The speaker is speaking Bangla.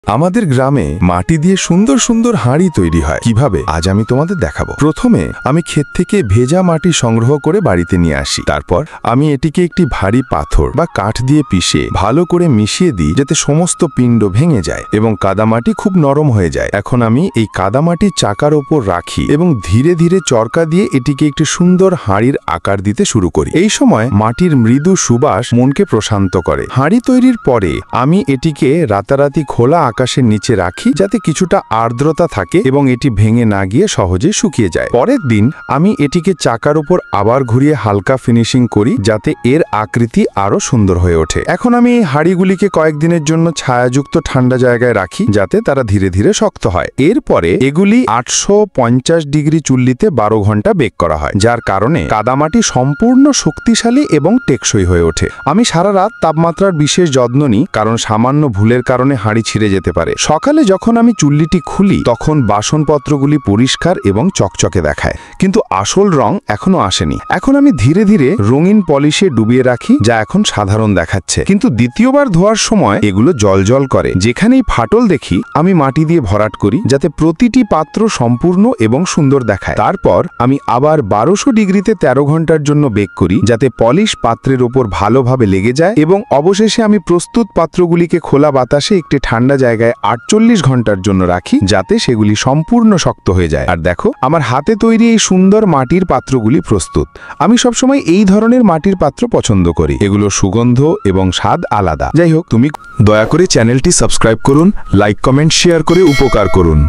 আমাদের গ্রামে মাটি দিয়ে সুন্দর সুন্দর হাঁড়ি তৈরি হয় কিভাবে আজ আমি তোমাদের দেখাবো। প্রথমে আমি ক্ষেত থেকে ভেজা মাটি সংগ্রহ করে বাড়িতে নিয়ে আসি। তারপর আমি এটিকে একটি ভারী পাথর বা কাঠ দিয়ে পিষে ভালো করে মিশিয়ে দিই যাতে সমস্ত পিণ্ড ভেঙে যায় এবং কাদামাটি খুব নরম হয়ে যায়। এখন আমি এই কাদামাটি চাকার ওপর রাখি এবং ধীরে ধীরে চরকা দিয়ে এটিকে একটি সুন্দর হাঁড়ির আকার দিতে শুরু করি। এই সময় মাটির মৃদু সুবাস মনকে প্রশান্ত করে। হাঁড়ি তৈরির পরে আমি এটিকে রাতারাতি খোলা আকাশের নিচে রাখি যাতে কিছুটা আর্দ্রতা থাকে এবং এটি ভেঙে না গিয়ে সহজেই শুকিয়ে যায়। পরের দিন আমি এটিকে চাকার উপর আবার ঘুরিয়ে হালকা ফিনিশিং করি যাতে এর আকৃতি আরো সুন্দর হয়ে ওঠে। এখন আমি এই হাঁড়িগুলিকে কয়েকদিনের জন্য ছায়াযুক্ত ঠান্ডা জায়গায় রাখি যাতে তারা ধীরে ধীরে শক্ত হয়। এরপরে এগুলি 850 ডিগ্রি চুল্লিতে 12 ঘন্টা বেক করা হয়, যার কারণে কাদামাটি সম্পূর্ণ শক্তিশালী এবং টেকসই হয়ে ওঠে। আমি সারা রাত তাপমাত্রার বিশেষ যত্ন নিই, কারণ সামান্য ভুলের কারণে হাঁড়ি ছিঁড়ে যেতে পারে। সকালে যখন আমি চুল্লিটি খুলি তখন বাসনপত্রগুলি পরিষ্কার এবং চকচকে দেখায়, কিন্তু আসল রং এখনো আসেনি। এখন আমি ধীরে ধীরে রঙিন পলিশে ডুবিয়ে রাখি, যা এখন সাধারণ দেখাচ্ছে, কিন্তু দ্বিতীয়বার ধোয়ার সময় এগুলো জলজল করে। যেখানেই ফাটল দেখি আমি মাটি দিয়ে ভরাট করি যাতে প্রতিটি পাত্র সম্পূর্ণ এবং সুন্দর দেখায়। তারপর আমি আবার 1200 ডিগ্রিতে 13 ঘন্টার জন্য বেক করি যাতে পলিশ পাত্রের ওপর ভালোভাবে লেগে যায়, এবং অবশেষে আমি প্রস্তুত পাত্রগুলিকে খোলা বাতাসে একটি ঠান্ডা জায়গায় 48 ঘন্টার জন্য রাখি যাতে সেগুলি সম্পূর্ণ শক্ত হয়ে যায়। আর দেখো, আমার হাতে তৈরি এই সুন্দর মাটির পাত্রগুলি প্রস্তুত। আমি সবসময় এই ধরনের মাটির পাত্র পছন্দ করি, এগুলো সুগন্ধ এবং স্বাদ আলাদা। যাই হোক, তুমি দয়া করে চ্যানেলটি সাবস্ক্রাইব করুন, লাইক কমেন্ট শেয়ার করে উপকার করুন।